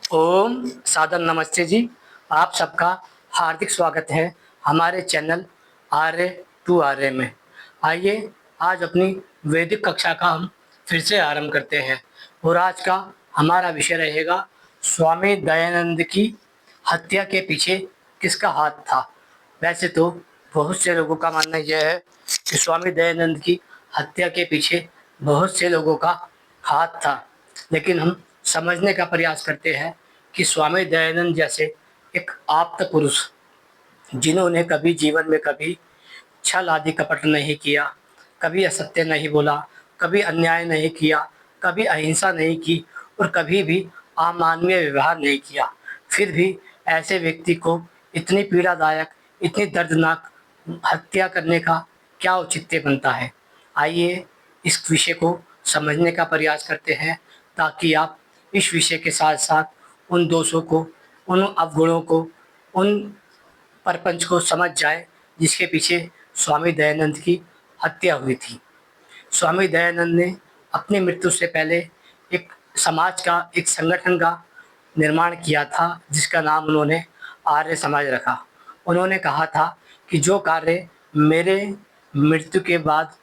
ओम सादर नमस्ते जी। आप सबका हार्दिक स्वागत है हमारे चैनल आर्य टू आर्य में। आइए आज अपनी वैदिक कक्षा का हम फिर से आरंभ करते हैं और आज का हमारा विषय रहेगा स्वामी दयानंद की हत्या के पीछे किसका हाथ था। वैसे तो बहुत से लोगों का मानना यह है कि स्वामी दयानंद की हत्या के पीछे बहुत से लोगों का हाथ था, लेकिन हम समझने का प्रयास करते हैं कि स्वामी दयानंद जैसे एक आप्त पुरुष, जिन्होंने कभी जीवन में कभी छल आदि कपट नहीं किया, कभी असत्य नहीं बोला, कभी अन्याय नहीं किया, कभी अहिंसा नहीं की और कभी भी अमानवीय व्यवहार नहीं किया, फिर भी ऐसे व्यक्ति को इतनी पीड़ादायक, इतनी दर्दनाक हत्या करने का क्या औचित्य बनता है। आइए इस विषय को समझने का प्रयास करते हैं, ताकि आप इस विषय के साथ साथ उन दोषों को, उन अवगुणों को, उन प्रपंच को समझ जाए जिसके पीछे स्वामी दयानंद की हत्या हुई थी। स्वामी दयानंद ने अपनी मृत्यु से पहले एक समाज का, एक संगठन का निर्माण किया था, जिसका नाम उन्होंने आर्य समाज रखा। उन्होंने कहा था कि जो कार्य मेरे मृत्यु के बाद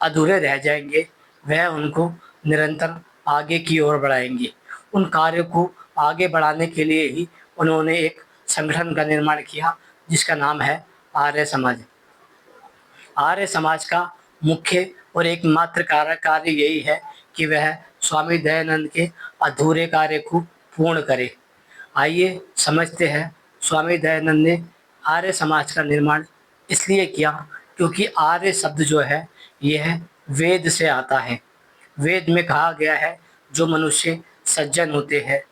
अधूरे रह जाएंगे, वह उनको निरंतर आगे की ओर बढ़ाएंगे। उन कार्यों को आगे बढ़ाने के लिए ही उन्होंने एक संगठन का निर्माण किया, जिसका नाम है आर्य समाज। आर्य समाज का मुख्य और एकमात्र कार्य यही है कि वह स्वामी दयानंद के अधूरे कार्य को पूर्ण करे। आइए समझते हैं, स्वामी दयानंद ने आर्य समाज का निर्माण इसलिए किया क्योंकि आर्य शब्द जो है यह वेद से आता है। वेद में कहा गया है, जो मनुष्य सज्जन होते हैं,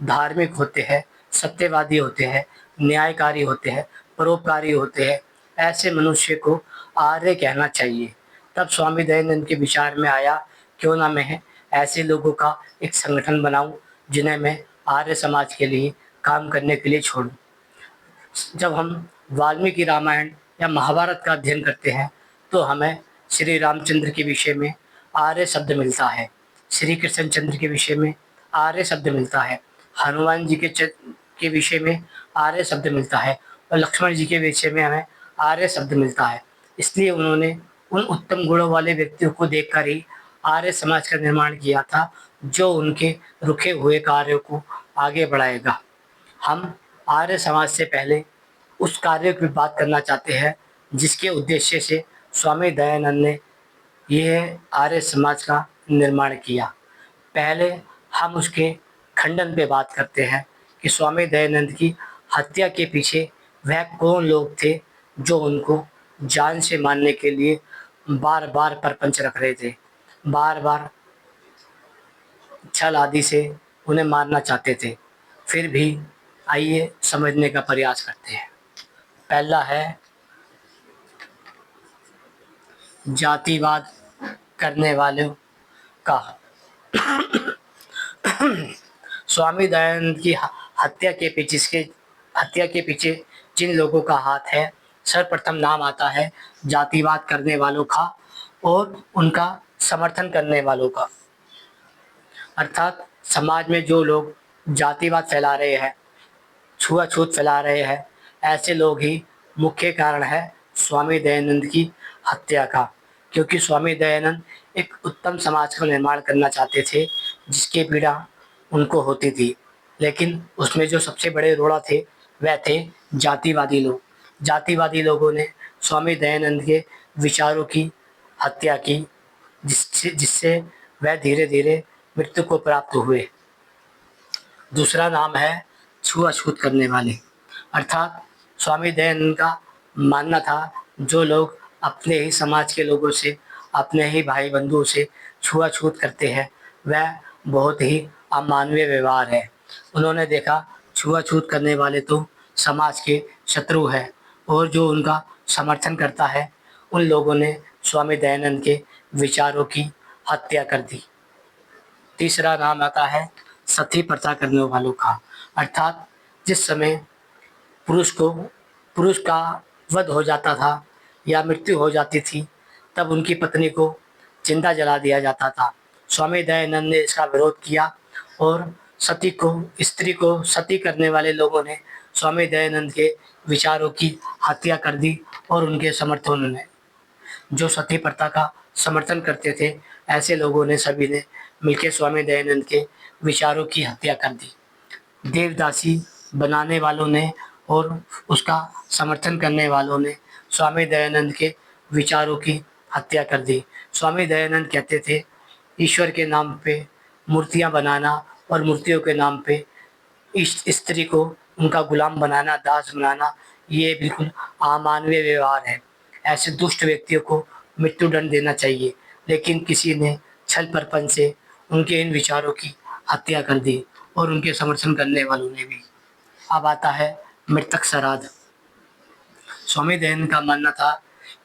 धार्मिक होते हैं, सत्यवादी होते हैं, न्यायकारी होते हैं, परोपकारी होते हैं, ऐसे मनुष्य को आर्य कहना चाहिए। तब स्वामी दयानंद के विचार में आया, क्यों ना मैं ऐसे लोगों का एक संगठन बनाऊं जिन्हें मैं आर्य समाज के लिए काम करने के लिए छोड़ूं। जब हम वाल्मीकि रामायण या महाभारत का अध्ययन करते हैं, तो हमें श्री रामचंद्र के विषय में आर्य शब्द मिलता है, श्री कृष्णचंद्र के विषय में आर्य शब्द मिलता है, हनुमान जी के विषय में आर्य शब्द मिलता है और लक्ष्मण जी के विषय में हमें आर्य शब्द मिलता है। इसलिए उन्होंने उन उत्तम गुणों वाले व्यक्तियों को देखकर ही आर्य समाज का निर्माण किया था, जो उनके रुके हुए कार्यों को आगे बढ़ाएगा। हम आर्य समाज से पहले उस कार्य की बात करना चाहते हैं जिसके उद्देश्य से स्वामी दयानंद ने यह आर्य समाज का निर्माण किया। पहले हम उसके खंडन पे बात करते हैं कि स्वामी दयानंद की हत्या के पीछे वह कौन लोग थे जो उनको जान से मारने के लिए बार बार प्रपंच रख रहे थे, बार बार छल आदि से उन्हें मारना चाहते थे। फिर भी आइए समझने का प्रयास करते हैं। पहला है जातिवाद करने वालों का। स्वामी दयानंद की हत्या के पीछे जिन लोगों का हाथ है, सर्वप्रथम नाम आता है जातिवाद करने वालों का और उनका समर्थन करने वालों का। अर्थात समाज में जो लोग जातिवाद फैला रहे हैं, छुआछूत फैला रहे हैं, ऐसे लोग ही मुख्य कारण है स्वामी दयानंद की हत्या का। क्योंकि स्वामी दयानंद एक उत्तम समाज का निर्माण करना चाहते थे, जिसकी पीड़ा उनको होती थी, लेकिन उसमें जो सबसे बड़े रोड़ा थे वह थे जातिवादी लोग। जातिवादी लोगों ने स्वामी दयानंद के विचारों की हत्या की, जिससे जिससे वह धीरे धीरे मृत्यु को प्राप्त हुए। दूसरा नाम है छुआछूत करने वाले। अर्थात स्वामी दयानंद का मानना था, जो लोग अपने ही समाज के लोगों से, अपने ही भाई बंधुओं से छुआछूत करते हैं, वह बहुत ही अमानवीय व्यवहार है। उन्होंने देखा छुआछूत करने वाले तो समाज के शत्रु हैं, और जो उनका समर्थन करता है, उन लोगों ने स्वामी दयानंद के विचारों की हत्या कर दी। तीसरा नाम आता है सती प्रथा करने वालों का। अर्थात जिस समय पुरुष को पुरुष का वध हो जाता था या मृत्यु हो जाती थी, तब उनकी पत्नी को जिंदा जला दिया जाता था। स्वामी दयानंद ने इसका विरोध किया और सती को स्त्री को सती करने वाले लोगों ने स्वामी दयानंद के विचारों की हत्या कर दी और उनके समर्थकों ने जो सती प्रथा का समर्थन करते थे, ऐसे लोगों ने सभी ने मिलकर स्वामी दयानंद के विचारों की हत्या कर दी। देवदासी बनाने वालों ने और उसका समर्थन करने वालों ने स्वामी दयानंद के विचारों की हत्या कर दी। स्वामी दयानंद कहते थे, ईश्वर के नाम पे मूर्तियाँ बनाना और मूर्तियों के नाम पे इस स्त्री को उनका गुलाम बनाना, दास बनाना, ये बिल्कुल अमानवीय व्यवहार है। ऐसे दुष्ट व्यक्तियों को मृत्युदंड देना चाहिए, लेकिन किसी ने छल प्रपंच से उनके इन विचारों की हत्या कर दी और उनके समर्थन करने वालों ने भी। अब आता है मृतक श्राद्ध। स्वामी दयानंद का मानना था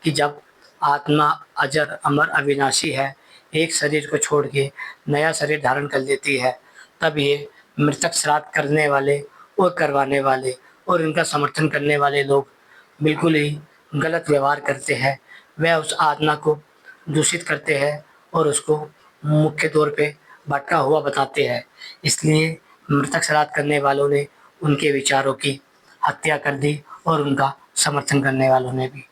कि जब आत्मा अजर अमर अविनाशी है, एक शरीर को छोड़ के नया शरीर धारण कर लेती है, तब ये मृतक श्राद्ध करने वाले और करवाने वाले और इनका समर्थन करने वाले लोग बिल्कुल ही गलत व्यवहार करते हैं। वह उस आत्मा को दूषित करते हैं और उसको मुख्य तौर पे भटका हुआ बताते हैं। इसलिए मृतक श्राद्ध करने वालों ने उनके विचारों की हत्या कर दी और उनका समर्थन करने वालों ने भी।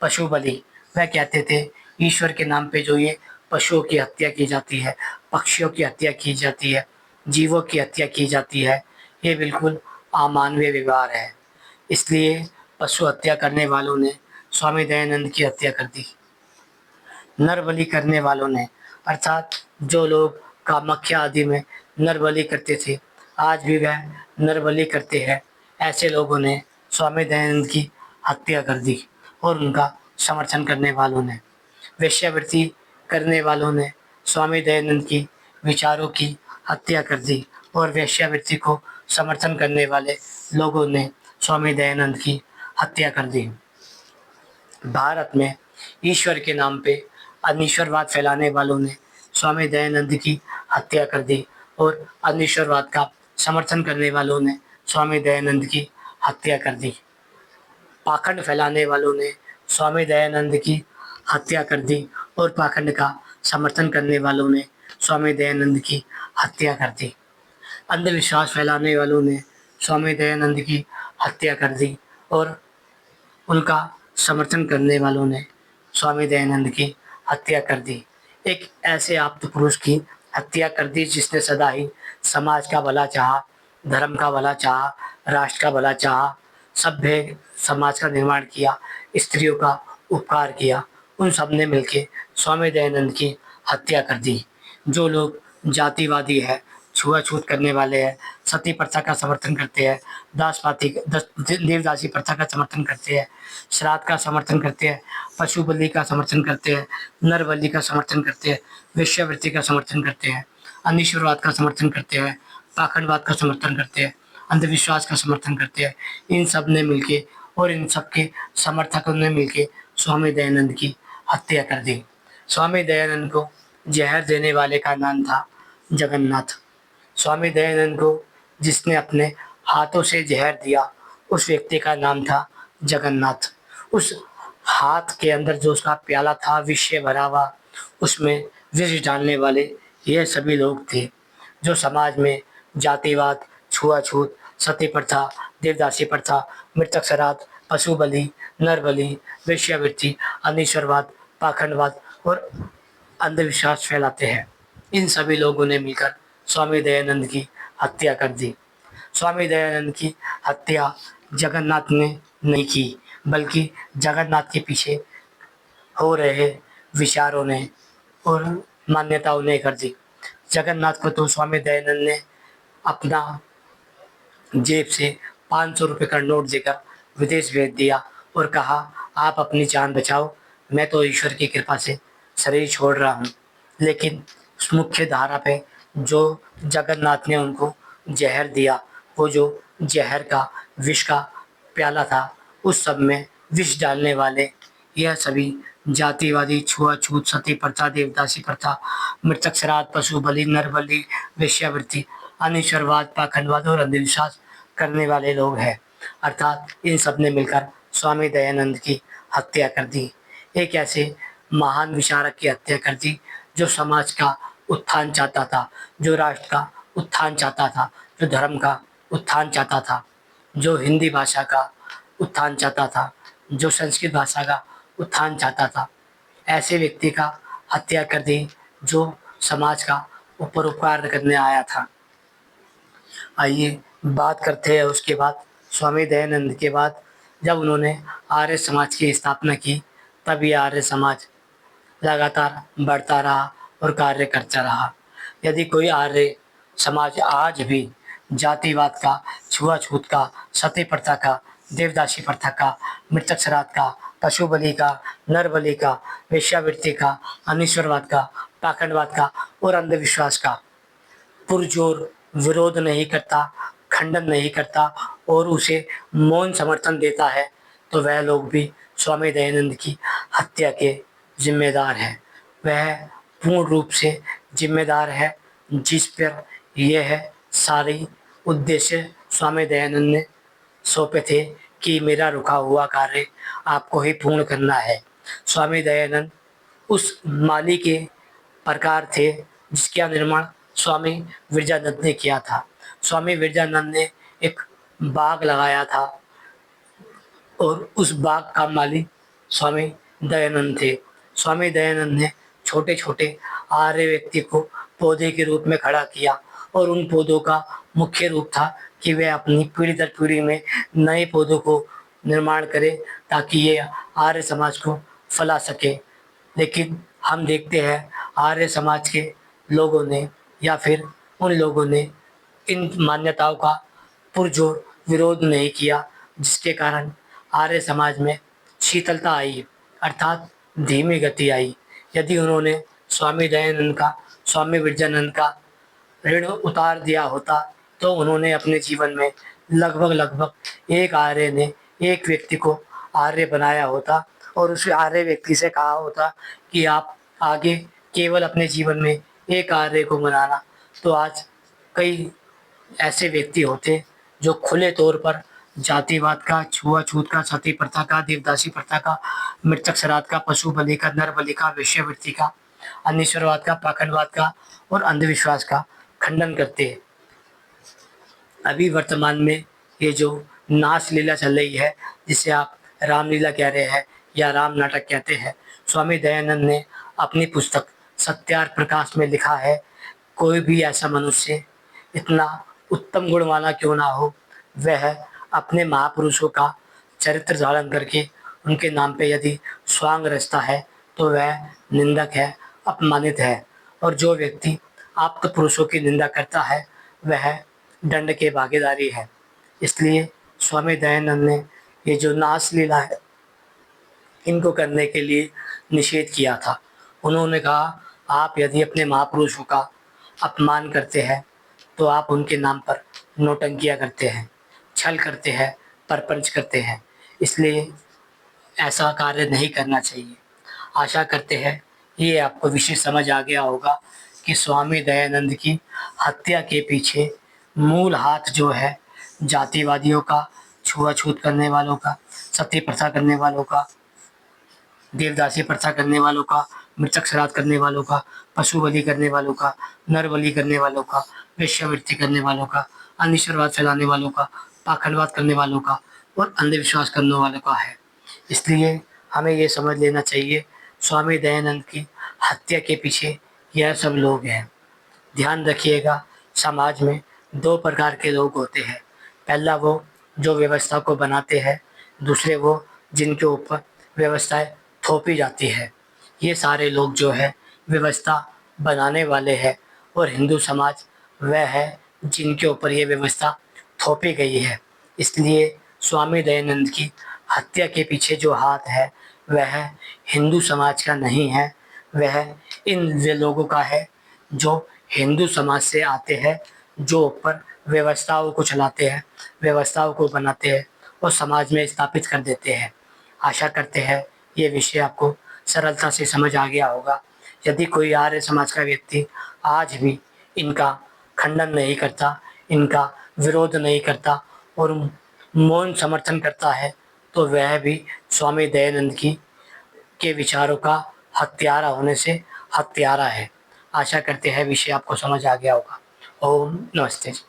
पशु बलि, वह कहते थे ईश्वर के नाम पे जो ये पशुओं की हत्या की जाती है, पक्षियों की हत्या की जाती है, जीवों की हत्या की जाती है, ये बिल्कुल अमानवीय व्यवहार है। इसलिए पशु हत्या करने वालों ने स्वामी दयानंद की हत्या कर दी। नर बलि करने वालों ने, अर्थात जो लोग कामाख्या आदि में नर बलि करते थे, आज भी वह नर बलि करते हैं, ऐसे लोगों ने स्वामी दयानंद की हत्या कर दी और उनका समर्थन करने वालों ने। वेश्यावृत्ति करने वालों ने स्वामी दयानंद की विचारों की हत्या कर दी और वेश्यावृत्ति को समर्थन करने वाले लोगों ने स्वामी दयानंद की हत्या कर दी। भारत में ईश्वर के नाम पे अनिश्वरवाद फैलाने वालों ने स्वामी दयानंद की हत्या कर दी और अनिश्वरवाद का समर्थन करने वालों ने स्वामी दयानंद की हत्या कर दी। पाखंड फैलाने वालों ने स्वामी दयानंद की हत्या कर दी और पाखंड का समर्थन करने वालों ने स्वामी दयानंद की हत्या कर दी। अंधविश्वास फैलाने वालों ने स्वामी दयानंद की हत्या कर दी और उनका समर्थन करने वालों ने स्वामी दयानंद की हत्या कर दी। एक ऐसे आप्त पुरुष की हत्या कर दी जिसने सदा ही समाज का भला चाहा, धर्म का भला चाहा, राष्ट्र का भला चाहा, सभ्य समाज का निर्माण किया, स्त्रियों का उपकार किया। उन सब ने मिलकर स्वामी दयानंद की हत्या कर दी। जो लोग जातिवादी है, छुआछूत करने वाले हैं, सती प्रथा का समर्थन करते हैं, देवदासी प्रथा का समर्थन करते हैं, श्राद्ध का समर्थन करते हैं, पशु बलि का समर्थन करते हैं, नर बलि का समर्थन करते हैं, वेश्यावृत्ति का समर्थन करते हैं, अनिश्वरवाद का समर्थन करते हैं, पाखंडवाद का समर्थन करते हैं, अंधविश्वास का समर्थन करते हैं, इन सब ने मिलके और इन सब के समर्थकों ने मिलके स्वामी दयानंद की हत्या कर दी। स्वामी दयानंद को जहर देने वाले का नाम था जगन्नाथ। स्वामी दयानंद को जिसने अपने हाथों से जहर दिया, उस व्यक्ति का नाम था जगन्नाथ। उस हाथ के अंदर जो उसका प्याला था विष से भरा हुआ, उसमें विष डालने वाले ये सभी लोग थे जो समाज में जातिवाद, छुआछूत, सती प्रथा, देवदासी प्रथा, मृतक श्राद्ध, पशु बलि, नर बलि, वेश्यावृत्ति, अनिश्वरवाद, पाखंडवाद और अंधविश्वास फैलाते हैं। इन सभी लोगों ने मिलकर स्वामी दयानंद की हत्या कर दी। स्वामी दयानंद की हत्या जगन्नाथ ने नहीं की, बल्कि जगन्नाथ के पीछे हो रहे विचारों ने और मान्यताओं ने कर दी। जगन्नाथ को तो स्वामी दयानंद ने अपना जेब से 500 रुपये का नोट देकर विदेश भेज दिया और कहा, आप अपनी जान बचाओ, मैं तो ईश्वर की कृपा से शरीर छोड़ रहा हूँ। लेकिन उस मुख्य धारा पे जो जगन्नाथ ने उनको जहर दिया, वो जो जहर का विष का प्याला था, उस सब में विष डालने वाले यह सभी जातिवादी, छुआछूत, सती प्रथा, देवदासी प्रथा, मृतक श्राद्ध, पशु बलि, नर बलि, वेश्यावृत्ति, अनिश्वरवाद, पाखंडवाद और अंधविश्वास करने वाले लोग हैं। अर्थात इन सब ने मिलकर स्वामी दयानंद की हत्या कर दी। एक ऐसे महान विचारक की हत्या कर दी जो समाज का उत्थान चाहता था, जो राष्ट्र का उत्थान चाहता था, जो धर्म का उत्थान चाहता था, जो हिंदी भाषा का उत्थान चाहता था, जो संस्कृत भाषा का उत्थान चाहता था, ऐसे व्यक्ति का हत्या कर दी जो समाज का उपकार करने आया था। आइए बात करते हैं उसके बाद, स्वामी दयानंद के बाद जब उन्होंने आर्य समाज की स्थापना की, तब ये आर्य समाज लगातार बढ़ता रहा और कार्य करता रहा। यदि कोई आर्य समाज आज भी जातिवाद का, छुआछूत का, सती प्रथा का, देवदासी प्रथा का, मृतक श्राद्ध का, पशु बलि का, नर बलि का, वेश्यावृत्ति का, अनिश्वरवाद का, पाखंडवाद का और अंधविश्वास का पुरजोर विरोध नहीं करता, खंडन नहीं करता और उसे मौन समर्थन देता है, तो वह लोग भी स्वामी दयानंद की हत्या के जिम्मेदार हैं। वह पूर्ण रूप से जिम्मेदार है, जिस पर यह सारी उद्देश्य स्वामी दयानंद ने सौंपे थे कि मेरा रुका हुआ कार्य आपको ही पूर्ण करना है। स्वामी दयानंद उस माली के प्रकार थे जिसका निर्माण स्वामी विरजानंद ने किया था। स्वामी विरजानंद ने एक बाग लगाया था और उस बाग का माली स्वामी दयानंद थे। स्वामी दयानंद ने छोटे छोटे आर्य व्यक्ति को पौधे के रूप में खड़ा किया और उन पौधों का मुख्य रूप था कि वे अपनी पीढ़ी दर पीढ़ी में नए पौधों को निर्माण करें ताकि ये आर्य समाज को फैला सके। लेकिन हम देखते हैं आर्य समाज के लोगों ने या फिर उन लोगों ने इन मान्यताओं का पुरजोर विरोध नहीं किया, जिसके कारण आर्य समाज में शीतलता आई, अर्थात धीमी गति आई। यदि उन्होंने स्वामी दयानंद का, स्वामी विरजानंद का ऋण उतार दिया होता तो उन्होंने अपने जीवन में लगभग एक आर्य ने एक व्यक्ति को आर्य बनाया होता और उस आर्य व्यक्ति से कहा होता कि आप आगे केवल अपने जीवन में एक आर्य को बनाना, तो आज कई ऐसे व्यक्ति होते जो खुले तौर पर जातिवाद का, छुआछूत का, सती प्रथा का, देवदासी प्रथा का, मृतक श्राद्ध का, पशु बलि का, नर बलि का, वेश्यावृत्ति का, अनिश्वरवाद का, पाखंडवाद का और अंधविश्वास का खंडन करते हैं। अभी वर्तमान में ये जो नाच लीला चल रही है, जिसे आप रामलीला कह रहे हैं या राम नाटक कहते हैं, स्वामी दयानंद ने अपनी पुस्तक सत्यार्थ प्रकाश में लिखा है, कोई भी ऐसा मनुष्य इतना उत्तम गुण वाला क्यों ना हो, वह अपने महापुरुषों का चरित्र धारण करके उनके नाम पे यदि स्वांग रचता है तो वह निंदक है, अपमानित है। और जो व्यक्ति आप्त पुरुषों की निंदा करता है वह दंड के भागीदारी है। इसलिए स्वामी दयानंद ने ये जो नाच लीला है इनको करने के लिए निषेध किया था। उन्होंने कहा, आप यदि अपने महापुरुषों का अपमान करते हैं तो आप उनके नाम पर नौटंकियाँ करते हैं, छल करते हैं, परपंच करते हैं, इसलिए ऐसा कार्य नहीं करना चाहिए। आशा करते हैं ये आपको विषय समझ आ गया होगा कि स्वामी दयानंद की हत्या के पीछे मूल हाथ जो है जातिवादियों का, छुआछूत करने वालों का, सती प्रथा करने वालों का, देवदासी प्रथा करने वालों का, मृतक श्राद्ध करने वालों का, पशु बलि करने वालों का, नर बलि करने वालों का, वेश्यावृत्ति करने वालों का, अनिश्वरवाद फैलाने वालों का, पाखंडवाद करने वालों का और अंधविश्वास करने वालों का है। इसलिए हमें ये समझ लेना चाहिए स्वामी दयानंद की हत्या के पीछे यह सब लोग हैं। ध्यान रखिएगा, समाज में दो प्रकार के लोग होते हैं। पहला वो जो व्यवस्था को बनाते हैं, दूसरे वो जिनके ऊपर व्यवस्थाएं थोपी जाती है। ये सारे लोग जो है व्यवस्था बनाने वाले हैं और हिंदू समाज वह है जिनके ऊपर ये व्यवस्था थोपी गई है। इसलिए स्वामी दयानंद की हत्या के पीछे जो हाथ है वह हिंदू समाज का नहीं है, वह इन वे लोगों का है जो हिंदू समाज से आते हैं, जो ऊपर व्यवस्थाओं को चलाते हैं, व्यवस्थाओं को बनाते हैं और समाज में स्थापित कर देते हैं। आशा करते हैं ये विषय आपको सरलता से समझ आ गया होगा। यदि कोई आर्य समाज का व्यक्ति आज भी इनका खंडन नहीं करता, इनका विरोध नहीं करता और मौन समर्थन करता है, तो वह भी स्वामी दयानंद की के विचारों का हत्यारा होने से हत्यारा है। आशा करते हैं विषय आपको समझ आ गया होगा। ओम नमस्ते जी।